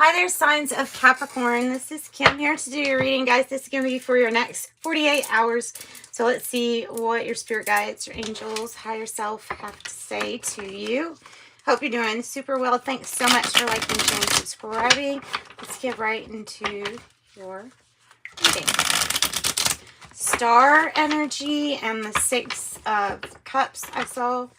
Hi there, signs of Capricorn. This is Kim here to do your reading, guys. This is going to be for your next 48 hours. So let's see what your spirit guides, your angels, higher self have to say to you. Hope you're doing super well. Thanks so much for liking, sharing, subscribing. Let's get right into your reading. Star energy and the Six of Cups I saw.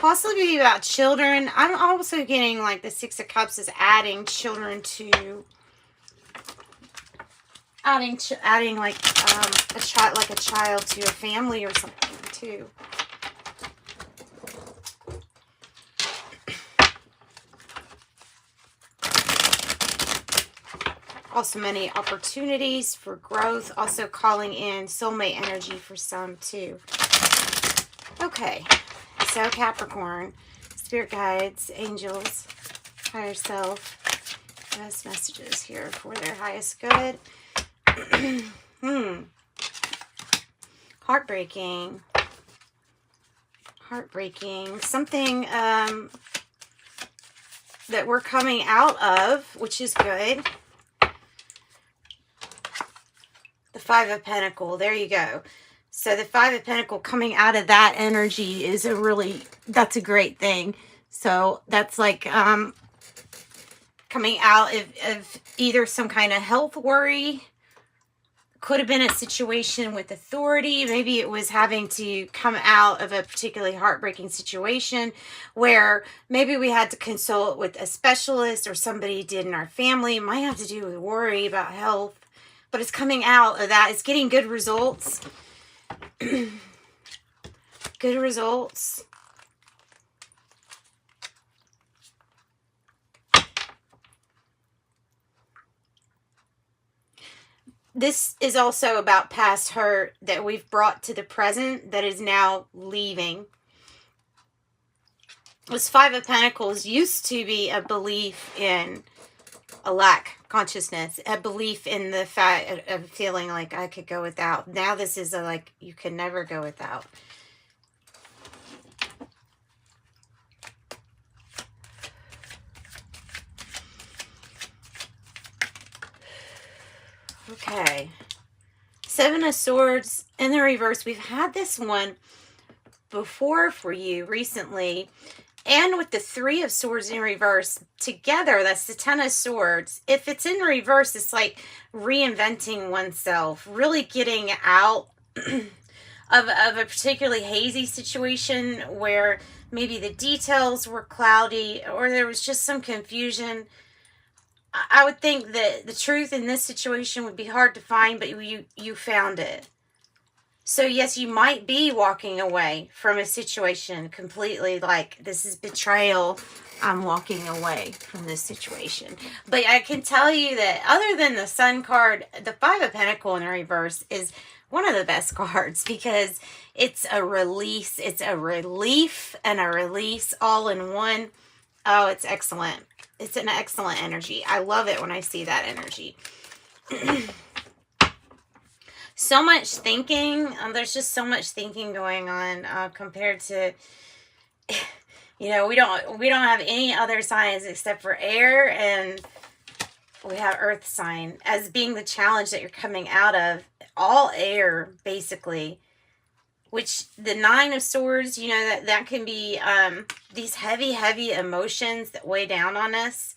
Possibly about children. I'm also getting like the Six of Cups is adding children to adding like a child to a family or something too. Also many opportunities for growth. Also calling in soulmate energy for some too. Okay. So Capricorn, spirit guides, angels, higher self, best messages here for their highest good. Heartbreaking. Something that we're coming out of, which is good. The Five of Pentacles, there you go. So the Five of Pentacles coming out of that energy is that's a great thing. So that's like coming out of either some kind of health worry. Could have been a situation with authority. Maybe it was having to come out of a particularly heartbreaking situation where maybe we had to consult with a specialist or somebody did in our family. It might have to do with worry about health. But it's coming out of that. It's getting good results. Good results. This is also about past hurt that we've brought to the present that is now leaving. This Five of Pentacles used to be a belief in a lack consciousness, a belief in the fact of feeling like I could go without. Now this is a like you can never go without. Okay. Seven of Swords in the reverse. We've had this one before for you recently. And with the Three of Swords in reverse together, that's the Ten of Swords. If it's in reverse, it's like reinventing oneself, really getting out of a particularly hazy situation where maybe the details were cloudy or there was just some confusion. I would think that the truth in this situation would be hard to find, but you found it. So yes, you might be walking away from a situation completely like this is betrayal. I'm walking away from this situation. But I can tell you that other than the Sun card, the Five of Pentacles in reverse is one of the best cards because it's a release. It's a relief and a release all in one. Oh, it's excellent. It's an excellent energy. I love it when I see that energy. So much thinking. There's just so much thinking going on compared to, you know, we don't have any other signs except for air, and we have earth sign as being the challenge that you're coming out of. All air, basically, which the Nine of Swords, you know, that can be these heavy emotions that weigh down on us.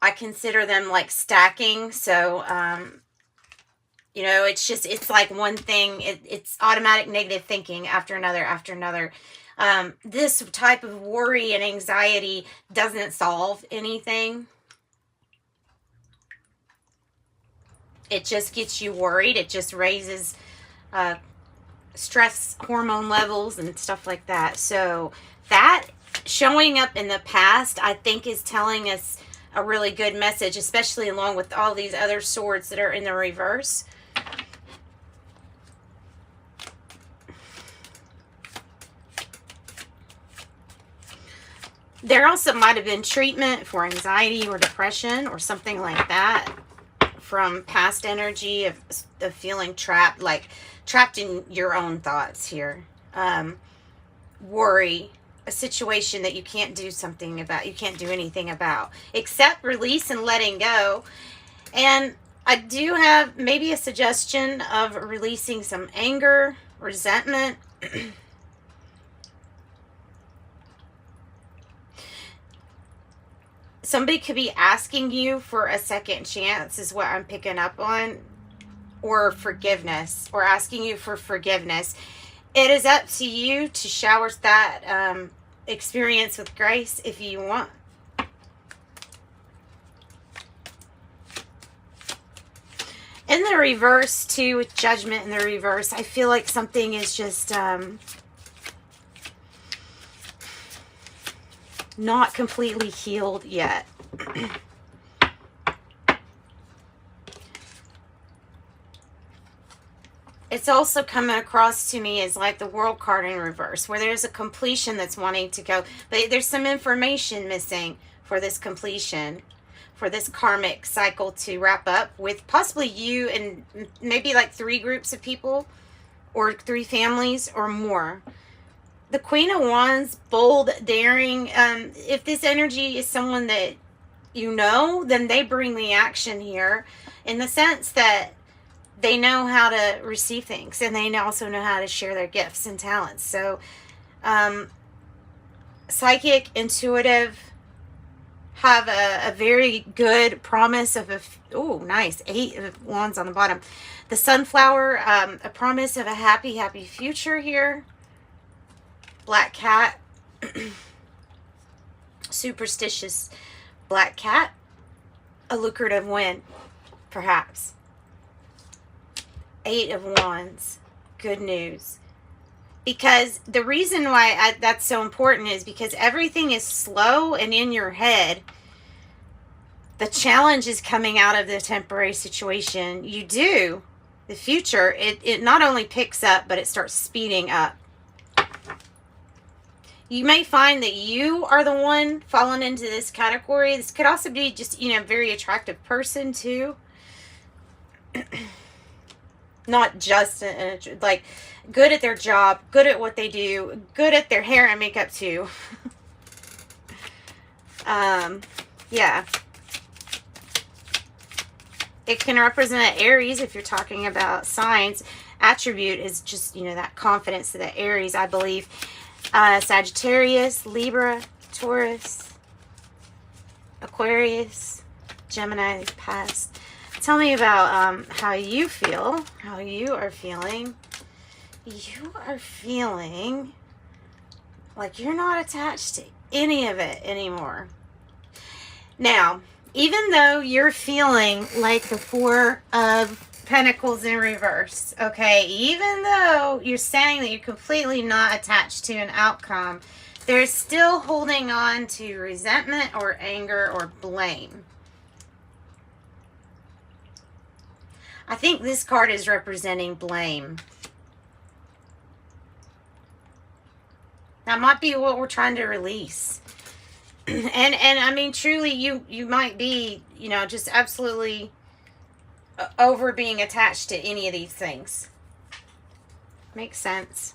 I consider them like stacking. So, you know, it's like one thing. It's automatic negative thinking after another. This type of worry and anxiety doesn't solve anything. It just gets you worried. It just raises stress hormone levels and stuff like that. So that showing up in the past, I think, is telling us a really good message, especially along with all these other swords that are in the reverse. There also might have been treatment for anxiety or depression or something like that from past energy of feeling trapped, like trapped in your own thoughts here. Worry, a situation that you can't do something about, you can't do anything about, except release and letting go. And I do have maybe a suggestion of releasing some anger, resentment. Somebody could be asking you for a second chance, is what I'm picking up on, or forgiveness, or asking you for forgiveness. It is up to you to shower that experience with grace if you want. In the reverse, too, with Judgment in the reverse, I feel like something is just not completely healed yet. It's also coming across to me as like the World card in reverse, where there's a completion that's wanting to go, but there's some information missing for this completion, for this karmic cycle to wrap up with possibly you and maybe like 3 groups of people or 3 families or more. The Queen of Wands, bold, daring. If this energy is someone that you know, then they bring the action here in the sense that they know how to receive things, and they also know how to share their gifts and talents. So, psychic, intuitive, have a very good promise of oh, nice, 8 of Wands on the bottom. The Sunflower, a promise of a happy, happy future here. Black Cat, superstitious Black Cat, a lucrative win, perhaps. 8 of Wands, good news. Because the reason why that's so important is because everything is slow and in your head. The challenge is coming out of the temporary situation. You do. The future, it not only picks up, but it starts speeding up. You may find that you are the one falling into this category. This could also be just, a very attractive person too. Not just like good at their job, good at what they do, good at their hair and makeup too. Yeah. It can represent Aries if you're talking about signs. Attribute is just, that confidence of the Aries, I believe. Sagittarius, Libra, Taurus, Aquarius, Gemini, past. Tell me about how you feel, how you are feeling. You are feeling like you're not attached to any of it anymore. Now, even though you're feeling like the 4 of Pentacles in reverse, okay, even though you're saying that you're completely not attached to an outcome, there's still holding on to resentment or anger or blame. I think this card is representing blame. That might be what we're trying to release. And I mean, truly, you might be, just absolutely over being attached to any of these things. Makes sense.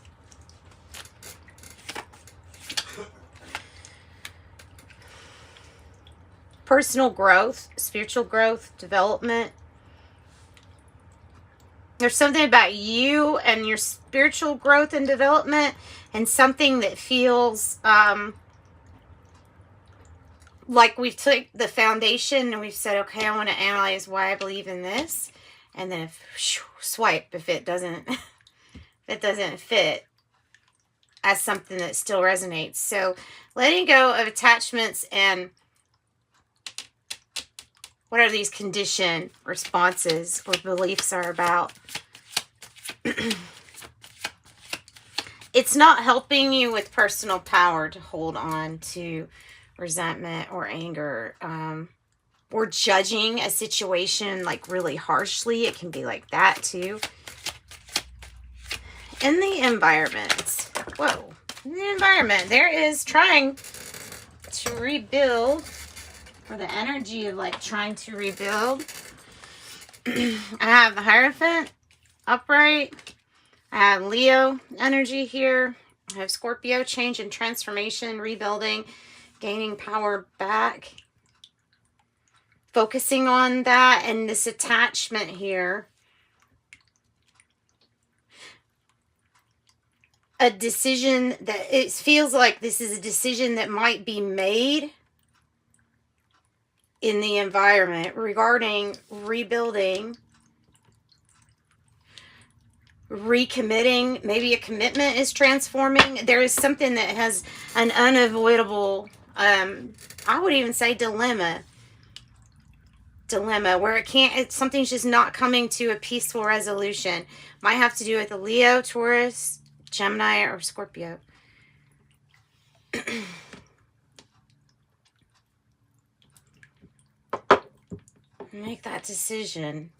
Personal growth, spiritual growth, development. There's something about you and your spiritual growth and development, and something that feels like we've took the foundation and we've said, okay, I want to analyze why I believe in this, and then swipe if it doesn't fit as something that still resonates. So letting go of attachments and whatever these conditioned responses or beliefs are about. It's not helping you with personal power to hold on to resentment or anger, or judging a situation like really harshly. It can be like that too. In the environment, whoa, in the environment, there is trying to rebuild, or the energy of like trying to rebuild. I have the Hierophant upright. I have Leo energy here. I have Scorpio, change and transformation, rebuilding, gaining power back. Focusing on that and this attachment here. A decision that it feels like this is a decision that might be made in the environment regarding rebuilding, recommitting. Maybe a commitment is transforming. There is something that has an unavoidable, I would even say dilemma where something's just not coming to a peaceful resolution. Might have to do with a Leo, Taurus, Gemini, or Scorpio. Make that decision.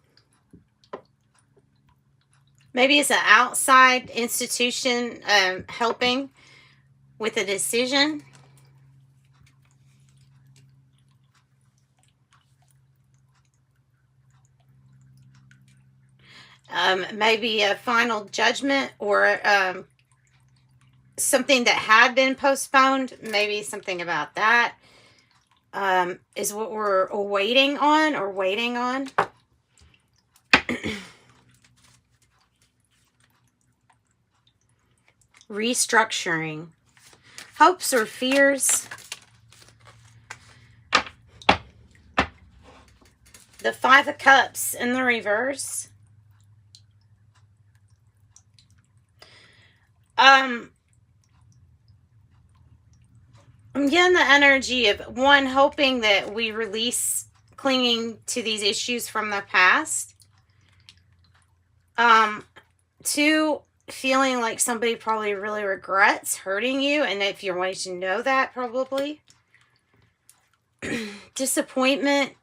Maybe it's an outside institution helping with a decision. Maybe a final judgment or something that had been postponed. Maybe something about that is what we're waiting on. Restructuring. Hopes or fears. The Five of Cups in the reverse. I'm getting the energy of one, hoping that we release clinging to these issues from the past. Two, feeling like somebody probably really regrets hurting you, and if you're wanting to know that, probably. Disappointment.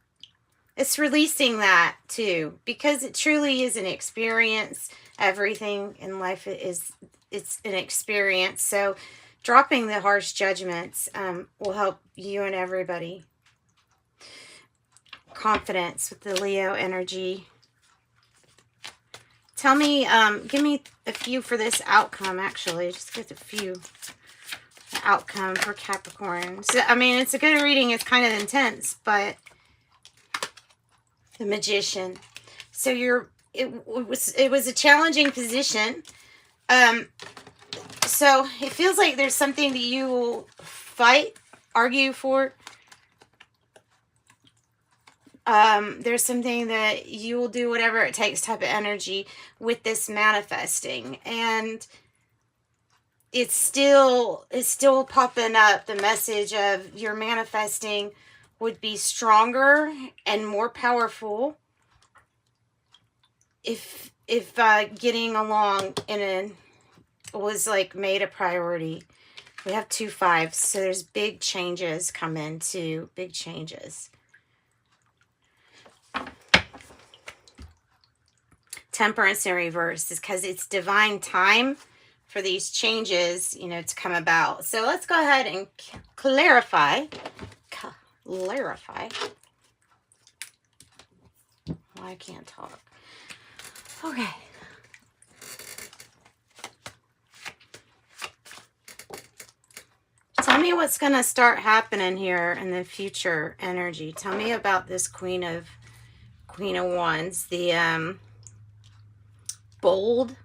It's releasing that too, because it truly is an experience. Everything in life it's an experience. So dropping the harsh judgments will help you and everybody. Confidence with the Leo energy. Tell me, give me a few for this outcome, actually. Just get a few. The outcome for Capricorn. So, I mean, it's a good reading. It's kind of intense, but the Magician. So it was a challenging position. So it feels like there's something that you will fight, argue for. There's something that you will do whatever it takes type of energy with this manifesting. And it's still popping up. The message of your manifesting would be stronger and more powerful if getting along was like made a priority. We have 2 5s, so there's big changes come into big changes. Temperance in reverse is because it's divine time for these changes, to come about. So let's go ahead and clarify. Well, I can't talk. Okay. Tell me what's going to start happening here in the future energy. Tell me about this Queen of Wands. The boldness,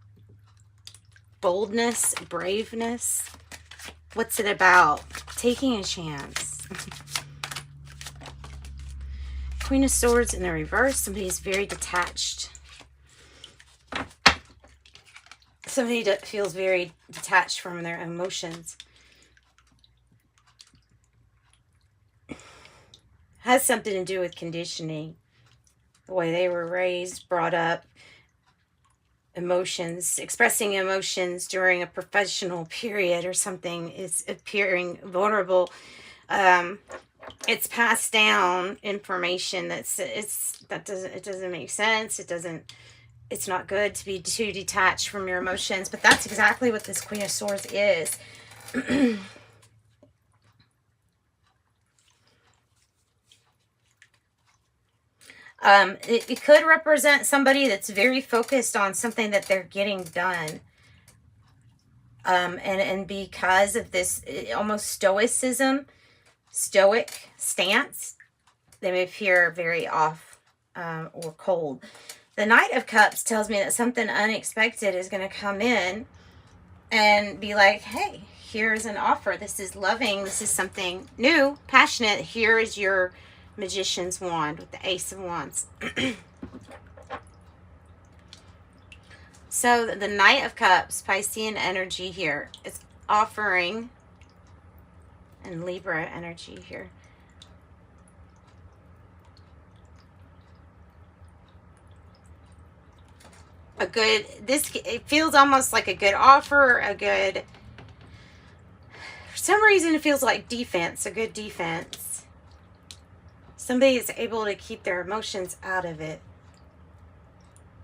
braveness. What's it about? Taking a chance. Queen of Swords in the reverse. Somebody's very detached. Somebody that feels very detached from their emotions. Has something to do with conditioning. The way they were raised, brought up. Emotions, expressing emotions during a professional period or something is appearing vulnerable. It's passed down information it doesn't make sense. It's not good to be too detached from your emotions, but that's exactly what this Queen of Swords is. It could represent somebody that's very focused on something that they're getting done. And because of this almost stoic stance, they may appear very off or cold. The Knight of Cups tells me that something unexpected is going to come in and be like, hey, here's an offer. This is loving. This is something new, passionate. Here is your Magician's wand with the Ace of Wands. So the Knight of Cups, Piscean energy here, is offering, and Libra energy here. It feels almost like a good offer, for some reason it feels like defense, a good defense. Somebody is able to keep their emotions out of it.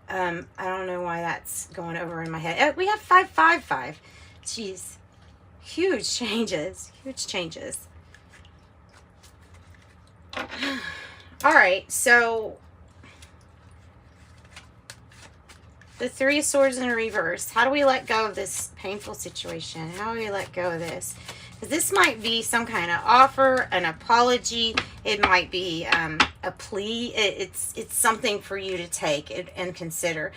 I don't know why that's going over in my head. We have 555. Jeez. Huge changes. Huge changes. All right, so the Three of Swords in reverse. How do we let go of this painful situation? How do we let go of this? Because this might be some kind of offer, an apology. It might be a plea. It's something for you to take and consider.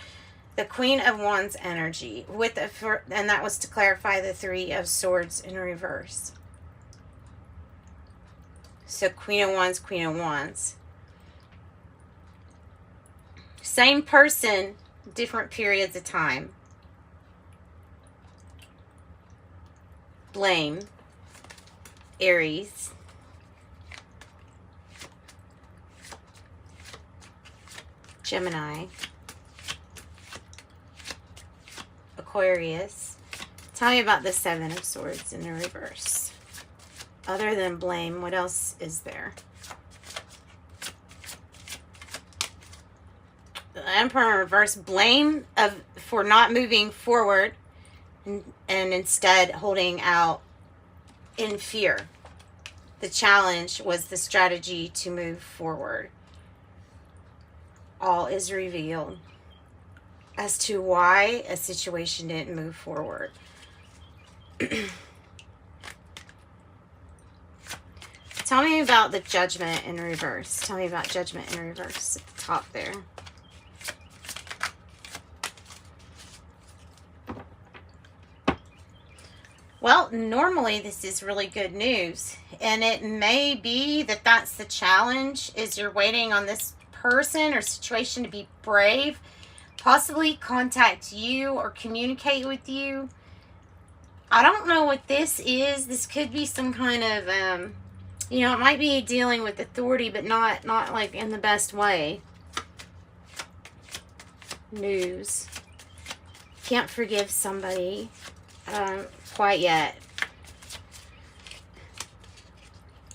The Queen of Wands energy, and that was to clarify the Three of Swords in reverse. So Queen of Wands, Queen of Wands. Same person, different periods of time. Blame. Aries. Gemini. Aquarius. Tell me about the Seven of Swords in the reverse. Other than blame, what else is there? The Emperor in reverse. Blame for not moving forward and instead holding out in fear. The challenge was the strategy to move forward. All is revealed as to why a situation didn't move forward. Tell me about the Judgment in reverse. Tell me about Judgment in reverse at the top there. Well, normally this is really good news, and it may be that that's the challenge, is you're waiting on this person or situation to be brave, possibly contact you or communicate with you. I don't know what this is. This could be some kind of, it might be dealing with authority, but not like in the best way. News. Can't forgive somebody. Quite yet,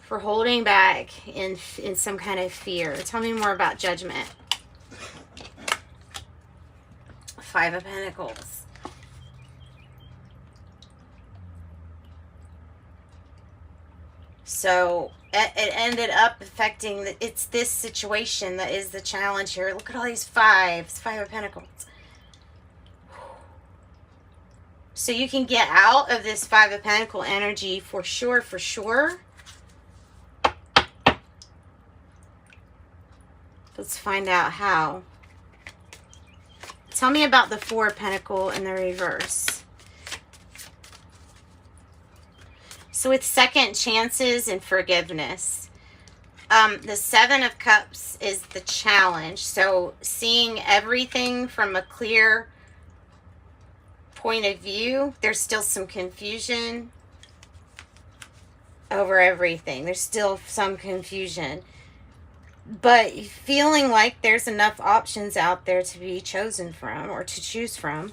for holding back in some kind of fear. Tell me more about Judgment. Five of Pentacles. So it ended up affecting, it's this situation that is the challenge here. Look at all these fives. Five of Pentacles. So you can get out of this Five of Pentacles energy for sure, for sure. Let's find out how. Tell me about the Four of Pentacles in the reverse. So it's second chances and forgiveness. The Seven of Cups is the challenge. So seeing everything from a clear point of view, there's still some confusion over everything. There's still some confusion, but feeling like there's enough options out there to be chosen from or to choose from.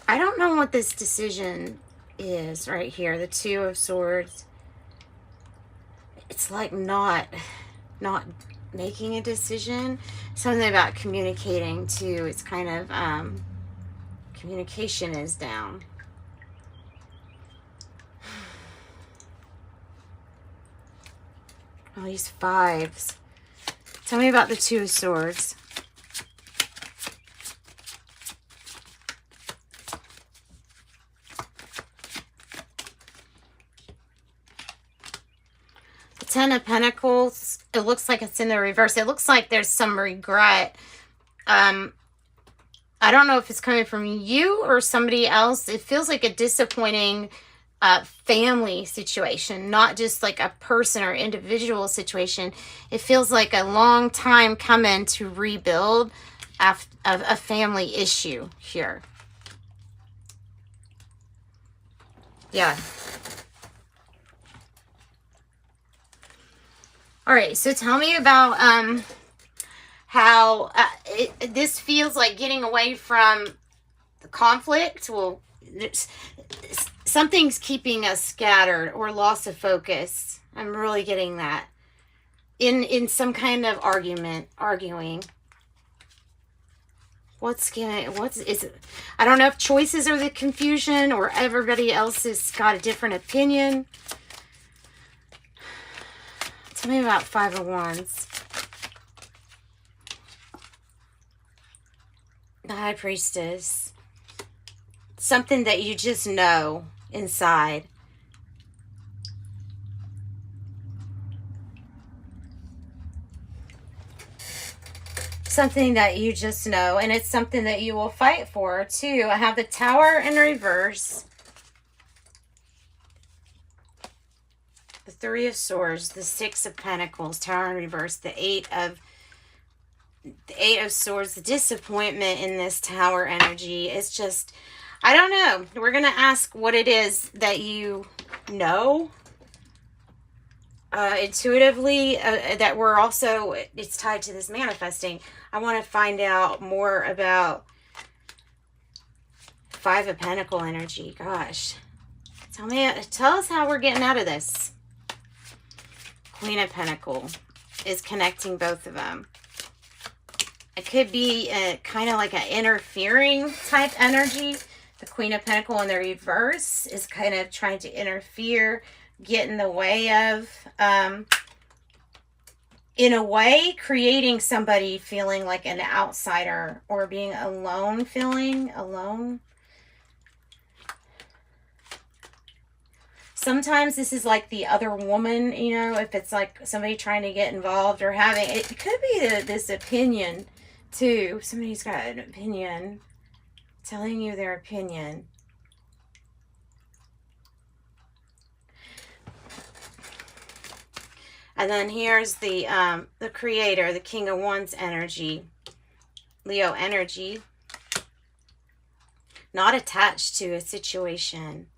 I don't know what this decision is right here. The Two of Swords. It's like not making a decision. Something about communicating too. It's kind of communication is down. All these fives. Tell me about the Two of Swords. Ten of Pentacles, it looks like it's in the reverse. It looks like there's some regret. I don't know if it's coming from you or somebody else. It feels like a disappointing family situation, not just like a person or individual situation. It feels like a long time coming to rebuild a family issue here. Yeah. All right, so tell me about how this feels like getting away from the conflict. Well, something's keeping us scattered or loss of focus. I'm really getting that. In some kind of arguing. I don't know if choices are the confusion or everybody else has got a different opinion. Tell me about Five of Wands. The High Priestess. Something that you just know inside. Something that you just know, and it's something that you will fight for too. I have the Tower in reverse, the Three of Swords, the Six of Pentacles, Tower in reverse, the Eight of Swords. The disappointment in this Tower energy is just, I don't know. We're going to ask what it is that you know intuitively, that we're also, it's tied to this manifesting. I want to find out more about Five of Pentacle energy. Gosh, tell us how we're getting out of this. Queen of Pentacle is connecting both of them. It could be kind of like an interfering type energy. The Queen of Pentacle in the reverse is kind of trying to interfere, get in the way of, in a way, creating somebody feeling like an outsider or being alone, feeling alone. Sometimes this is like the other woman, you know, if it's like somebody trying to get involved or having, it could be this opinion too. Somebody's got an opinion, telling you their opinion. And then here's the creator, the King of Wands energy, Leo energy. Not attached to a situation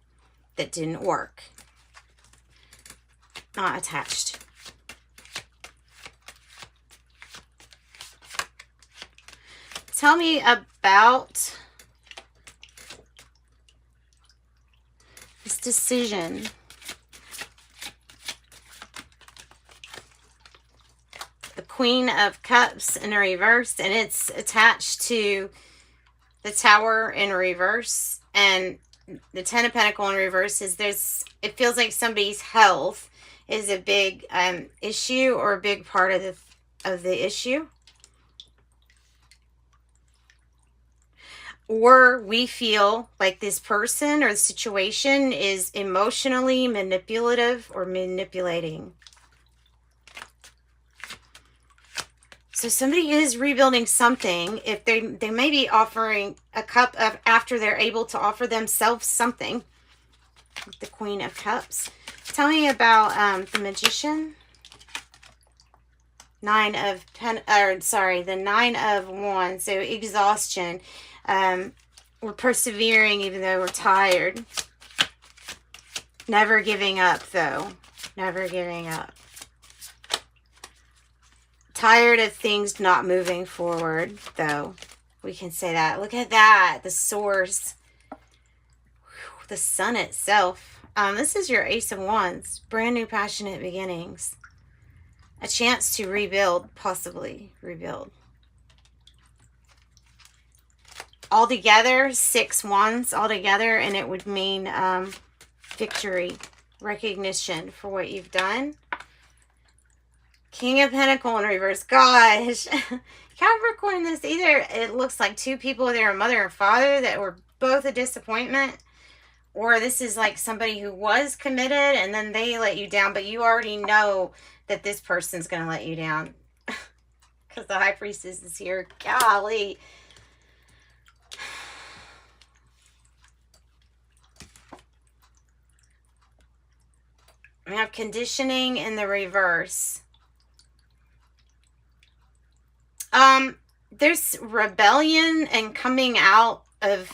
that didn't work. Not attached. Tell me about this decision. The Queen of Cups in reverse, and it's attached to the Tower in reverse, and the Ten of Pentacles in reverse is it feels like somebody's health is a big issue or a big part of the issue. Or we feel like this person or the situation is emotionally manipulative or manipulating. So somebody is rebuilding something. If they may be offering a cup of, after they're able to offer themselves something. The Queen of Cups. Tell me about the Magician. The 9 of Wands. So exhaustion. We're persevering even though we're tired. Never giving up though. Never giving up. Tired of things not moving forward, though. We can say that. Look at that. The Source. The Sun itself. This is your Ace of Wands. Brand new passionate beginnings. A chance to rebuild, possibly rebuild. All together, 6 wands all together, and it would mean victory, recognition for what you've done. King of Pentacles in reverse. Gosh. Capricorn, this either, it looks like 2 people, they're a mother and father that were both a disappointment, Or this is like somebody who was committed and then they let you down, but you already know that this person's going to let you down. Because the High Priestess is here. Golly. We have conditioning in the reverse. There's rebellion and coming out of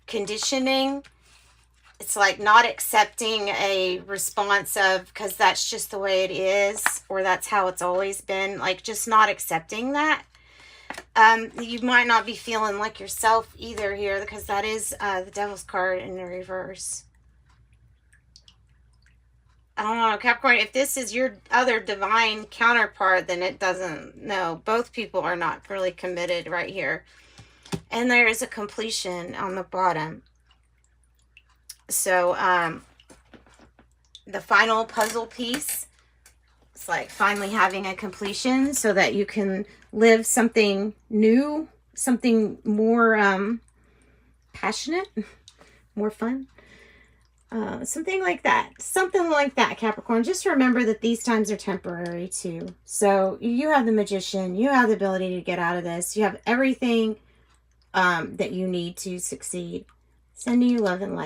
conditioning. It's like not accepting a response of, because that's just the way it is, or that's how it's always been. Like, just not accepting that. You might not be feeling like yourself either here, because that is the Devil's card in the reverse. I don't know, Capricorn, if this is your other divine counterpart, then it doesn't. No, both people are not really committed right here. And there is a completion on the bottom. So, the final puzzle piece, it's like finally having a completion so that you can live something new, something more passionate, more fun. Something like that. Something like that, Capricorn. Just remember that these times are temporary too. So you have the Magician. You have the ability to get out of this. You have everything that you need to succeed. Sending you love and light.